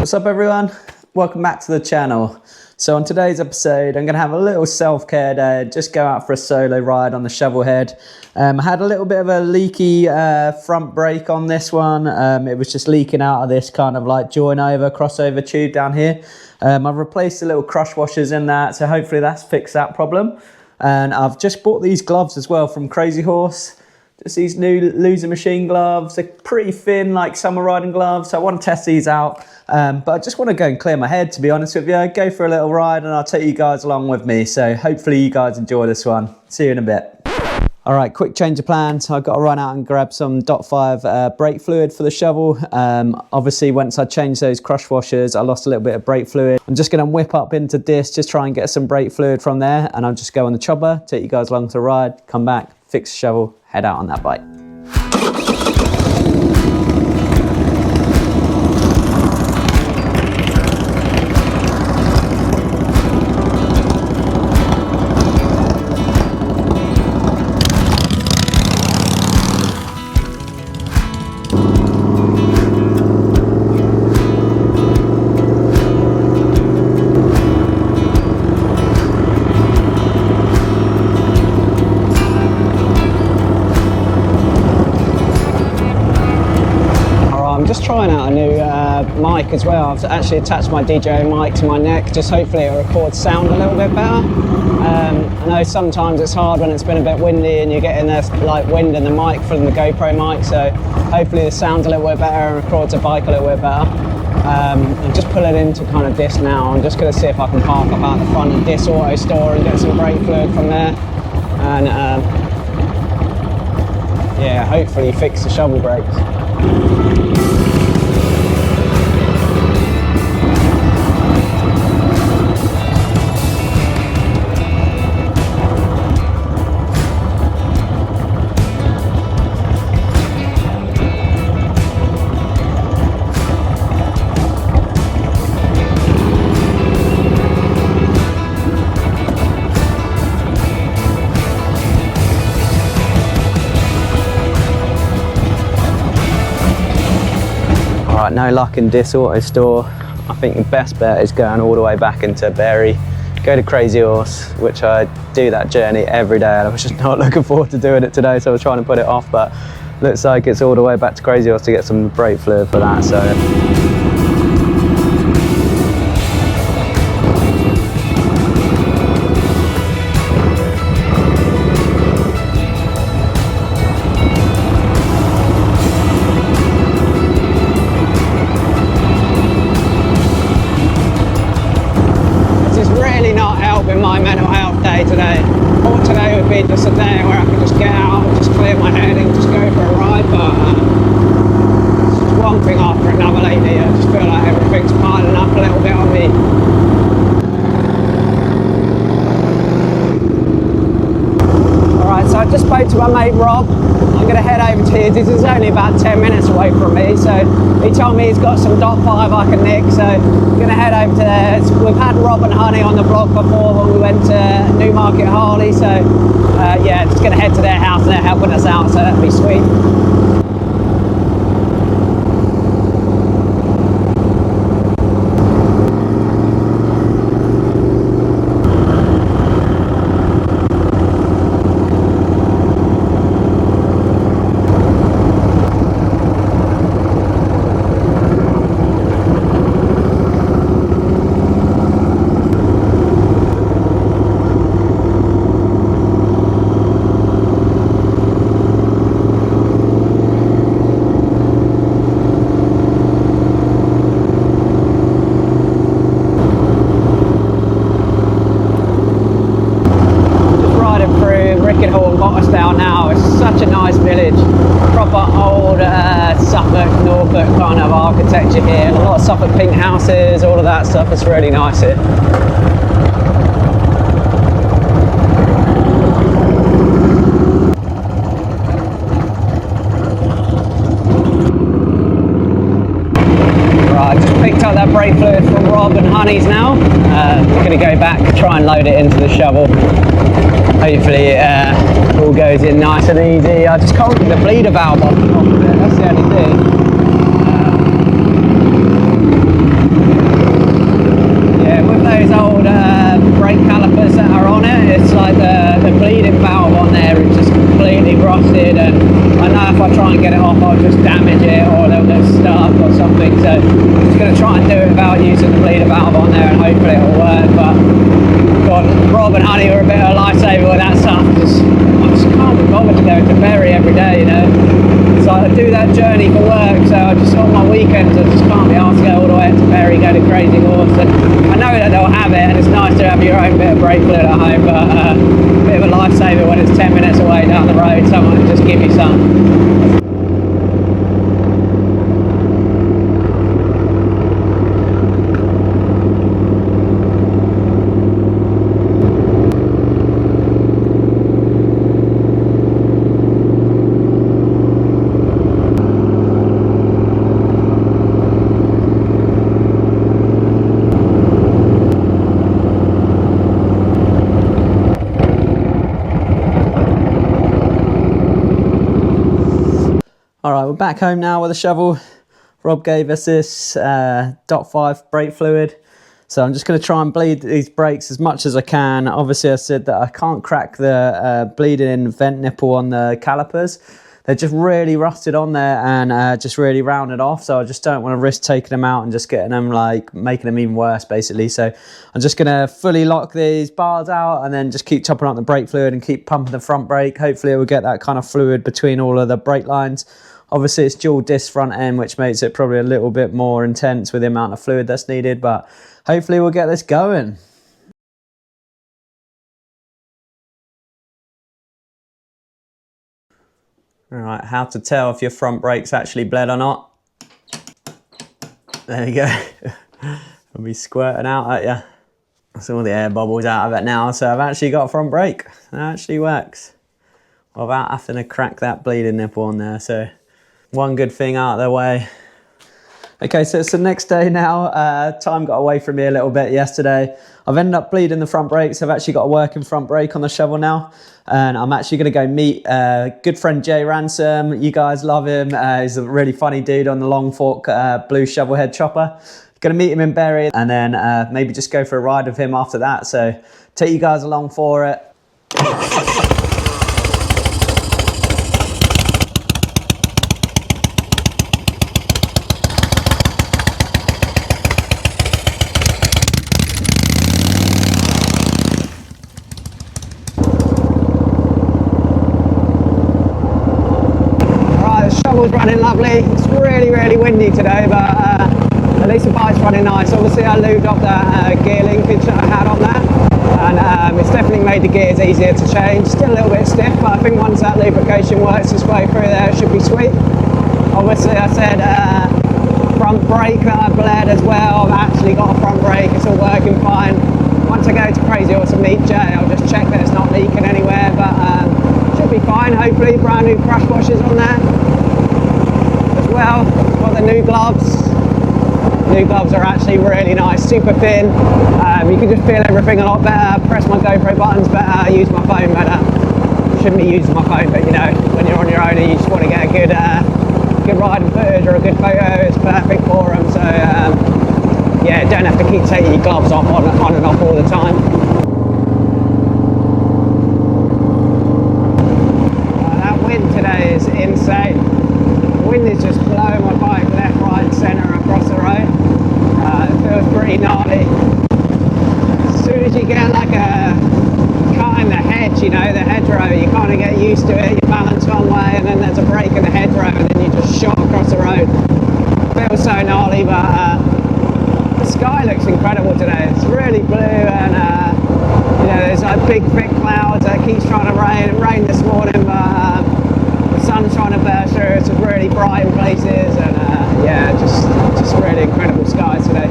What's up everyone? Welcome back to the channel. So on today's episode, I'm gonna have a little self-care day, just go out for a solo ride on the Shovelhead. I had a little bit of a leaky front brake on this one. It was just leaking out of this kind of like join over, crossover tube down here. I've replaced the little crush washers in that, so hopefully that's fixed that problem. And I've just bought these gloves as well from Crazy Horse. Just these new Loser Machine gloves. They're pretty thin, like summer riding gloves. So I want to test these out. But I just want to go and clear my head, to be honest with you. Go for a little ride and I'll take you guys along with me. So hopefully you guys enjoy this one. See you in a bit. All right, quick change of plans. I've got to run out and grab some .5 brake fluid for the shovel. Obviously, once I changed those crush washers, I lost a little bit of brake fluid. I'm just going to whip up into this, just try and get some brake fluid from there. And I'll just go on the chopper, take you guys along to the ride, come back, fix the shovel, head out on that bike. Just trying out a new mic as well. I've actually attached my DJI mic to my neck, just hopefully it records sound a little bit better. I know sometimes it's hard when it's been a bit windy and you're getting this like wind in the mic from the GoPro mic, so hopefully the sound's a little bit better and records a bike a little bit better. I'm just pulling into kind of this now. I'm just going to see if I can park up out the front of this auto store and get some brake fluid from there, and yeah, hopefully fix the shovel brakes. Right, no luck in this auto store. I think the best bet is going all the way back into Bury, go to Crazy Horse, which I do that journey every day, and I was just not looking forward to doing it today, so I was trying to put it off, but looks like it's all the way back to Crazy Horse to get some brake fluid for that. So my mental health day today. Or today would be just a day where I could just get out, just clear my head and just go for a ride, but it's just one thing after another lately. I just feel like everything's piling up a little bit on me. Alright, so I just spoke to my mate Rob. I'm going to head over to his. This is only about 10 minutes away from me, so he told me he's got some .5 I can nick, so I'm going to head over to there. We've had Rob and Honey on the vlog before when we went to Newmarket Harley, so yeah, just going to head to their house and they're helping us out, so that'll be sweet. Now it's such a nice village, proper old Suffolk, Norfolk kind of architecture here, a lot of Suffolk pink houses, all of that stuff. It's really nice here. Right, I just picked up that brake fluid from Rob and Honey's now. I'm going to go back, try and load it into the shovel. Hopefully it all goes in nice and easy. I just can't get the bleeder valve off of it, that's the only thing. brake, so I'm just going to try and do it without using the bleeder valve on there, and hopefully it'll work. But God, Rob and Honey are a bit of a lifesaver with that stuff, because I just can't be bothered to go to Bury every day, you know. So I do that journey for work, so I just, on my weekends, I just can't be asked to go all the way up to Bury, go to Crazy Horse. And I know that they'll have it, and it's nice to have your own bit of brake fluid at home, but a bit of a lifesaver when it's 10 minutes away down the road, someone can just give you some. Alright, we're back home now with a shovel. Rob gave us this .5 brake fluid. So I'm just going to try and bleed these brakes as much as I can. Obviously I said that I can't crack the bleeding vent nipple on the calipers. They're just really rusted on there and just really rounded off. So I just don't want to risk taking them out and just getting them, like, making them even worse basically. So I'm just going to fully lock these bars out and then just keep topping up the brake fluid and keep pumping the front brake. Hopefully it will get that kind of fluid between all of the brake lines. Obviously it's dual disc front end, which makes it probably a little bit more intense with the amount of fluid that's needed, but hopefully we'll get this going. Alright, how to tell if your front brake's actually bled or not. There you go. It'll be squirting out at you. That's all the air bubbles out of it now, so I've actually got a front brake. That actually works. Without having to crack that bleeding nipple on there, so one good thing out of the way. Okay, so it's the next day now. Time got away from me a little bit yesterday. I've ended up bleeding the front brakes. I've actually got a working front brake on the shovel now. And I'm actually going to go meet good friend Jay Ransom. You guys love him. He's a really funny dude on the long fork blue Shovelhead chopper. Going to meet him in Bury and then maybe just go for a ride with him after that. So take you guys along for it. Shovel's running lovely. It's really windy today, but at least the bike's running nice. Obviously I lubed up that gear linkage that I had on there, and it's definitely made the gears easier to change. Still a little bit stiff, but I think once that lubrication works its way through there, it should be sweet. Obviously I said front brake that I bled as well. I've actually got a front brake, it's all working fine. Once I go to Crazy Horse and meet Jay, I'll just check that it's not leaking anywhere, but should be fine. Hopefully brand new crash washers on there as well. Got the new gloves. New gloves are actually really nice, super thin. You can just feel everything a lot better. Press my GoPro buttons better, use my phone better. Shouldn't be using my phone, but you know, when you're on your own and you just want to get a good good riding footage or a good photo, it's perfect for them. So yeah, don't have to keep taking your gloves off on and off all the time. That wind today is insane. The wind is just blowing my bike left, right and centre across the road. It feels pretty gnarly. As soon as you get like a cut in the hedge, you know, the hedgerow, you kind of get used to it. You balance one way and then there's a break in the hedgerow and then you just shot across the road. It feels so gnarly, but the sky looks incredible today. It's really blue and you know, there's like big thick clouds that keeps trying to rain. It rained this morning, but the sun's trying to burst through. It's really bright in places and yeah, just really incredible skies today.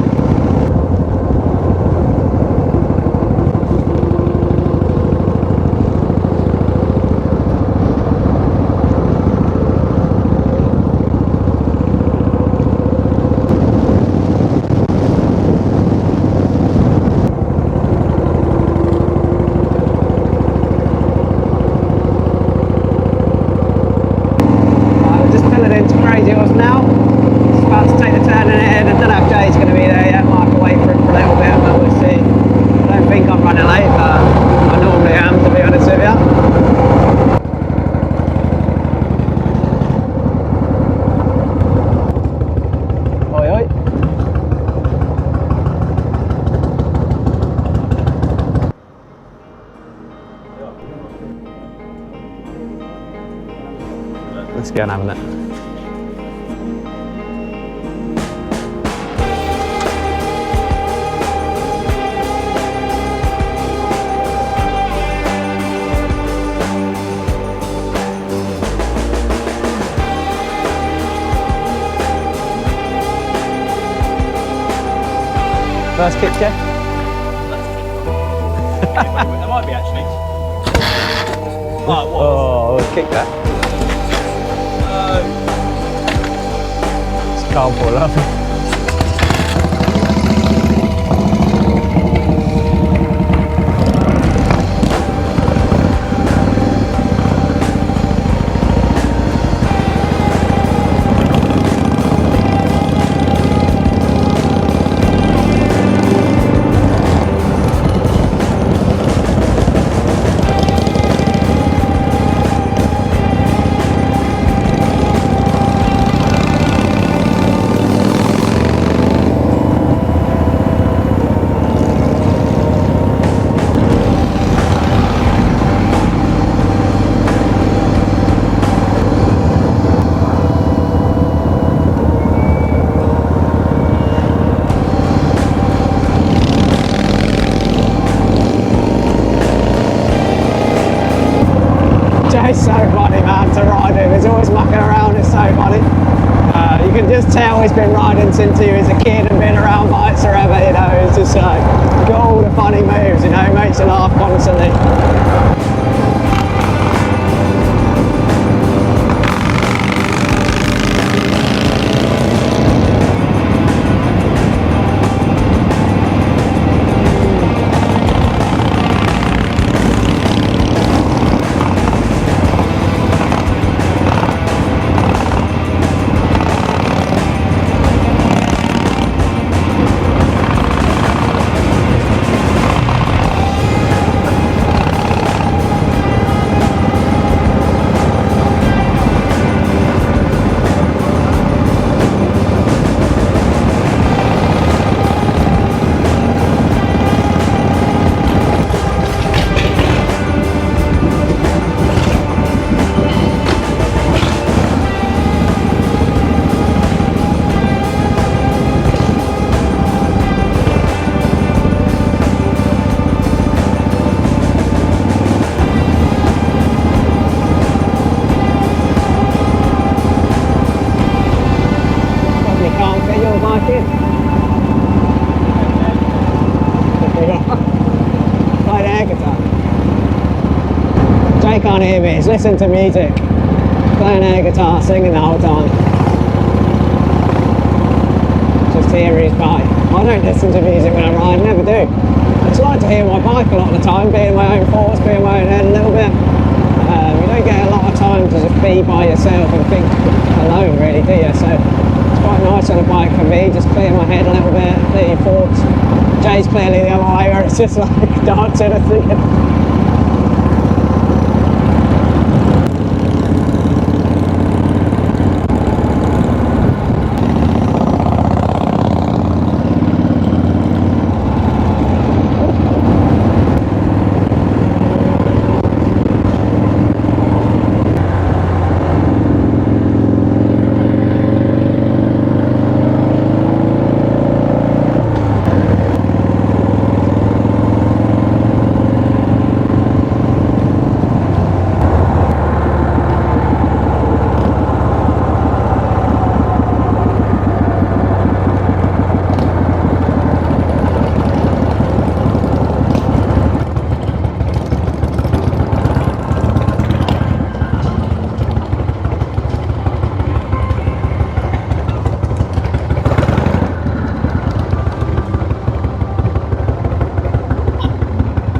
Let's go and have a look. First kick, Jeff? There might be actually. Oh, it was. Oh, we'll kick that. It's cardboard, I think. It's so funny, man, to ride him. He's always mucking around, it's so funny. You can just tell he's been riding since he was a kid and been around bikes forever, you know. It's just like, got all the funny moves, you know, makes you laugh constantly. Can't hear me, he's listening to music, playing air guitar, singing the whole time. Just hear his bike. I don't listen to music when I ride, never do. I just like to hear my bike a lot of the time, be in my own thoughts, be in my own head a little bit. You don't get a lot of time to just be by yourself and think alone, really, do you? So it's quite nice on a bike for me, just clear my head a little bit, clear your thoughts. Jay's clearly the other way, where it's just like dancing and thinking.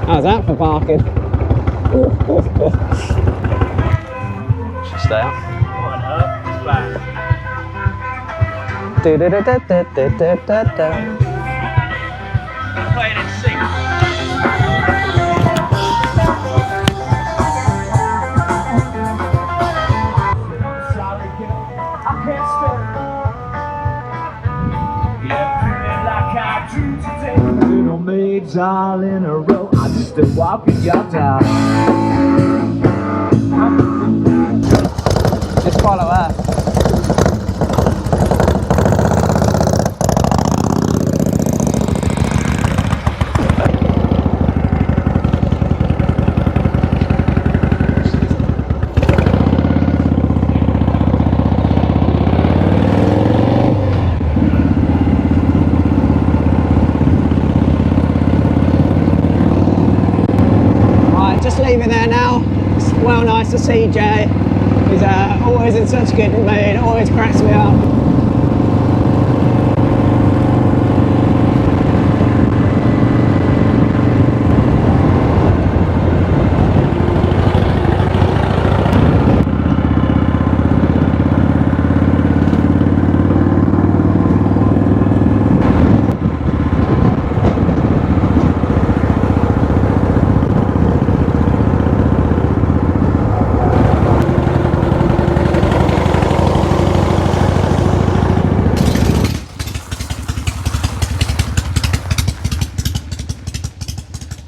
How's that for parking? Should stay out. What on earth is that? Playing in sync. Little maids all in a row. I just a walking your dog. just follow her. Just leaving there now. It's well nice to see Jay. He's always in such good mood, always cracks me up.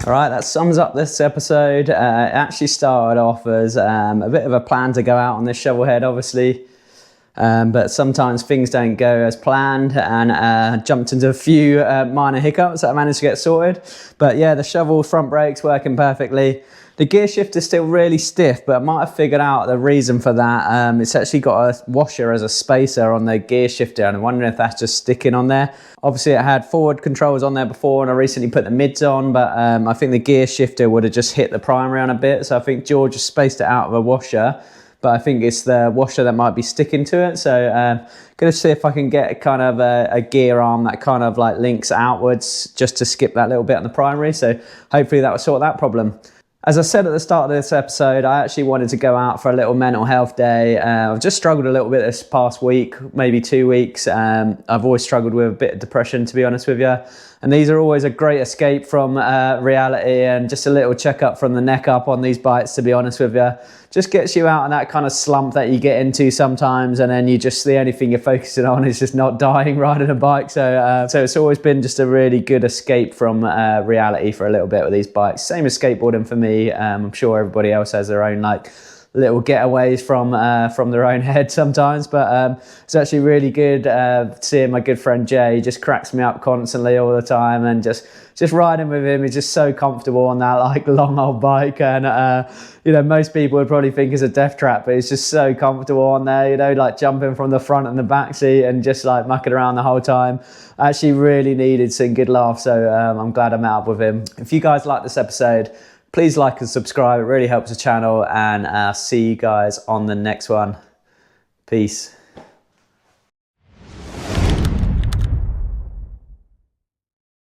All right, that sums up this episode. It actually started off as a bit of a plan to go out on this Shovelhead, obviously. But sometimes things don't go as planned, and jumped into a few minor hiccups that I managed to get sorted. But yeah, the shovel front brake's working perfectly. The gear shift is still really stiff, but I might have figured out the reason for that. It's actually got a washer as a spacer on the gear shifter, and I'm wondering if that's just sticking on there. Obviously, it had forward controls on there before, and I recently put the mids on, but I think the gear shifter would have just hit the primary on a bit, so I think George has spaced it out of a washer, but I think it's the washer that might be sticking to it. So gonna see if I can get kind of a gear arm that kind of like links outwards just to skip that little bit on the primary. So hopefully that will sort that problem. As I said at the start of this episode, I actually wanted to go out for a little mental health day. I've just struggled a little bit this past week, maybe 2 weeks. I've always struggled with a bit of depression, to be honest with you. And these are always a great escape from reality, and just a little checkup from the neck up on these bikes, to be honest with you. Just gets you out of that kind of slump that you get into sometimes, and then the only thing you're focusing on is just not dying riding a bike. So it's always been just a really good escape from reality for a little bit with these bikes. Same as skateboarding for me. I'm sure everybody else has their own like little getaways from their own head sometimes, but it's actually really good seeing my good friend Jay. He just cracks me up constantly all the time, and just riding with him is just so comfortable on that like long old bike. And you know, most people would probably think it's a death trap, but it's just so comfortable on there, you know, like jumping from the front and the back seat and just like mucking around the whole time. I actually really needed some good laughs, so I'm glad I met up with him. If you guys like this episode, please like and subscribe. It really helps the channel, and I'll see you guys on the next one. Peace.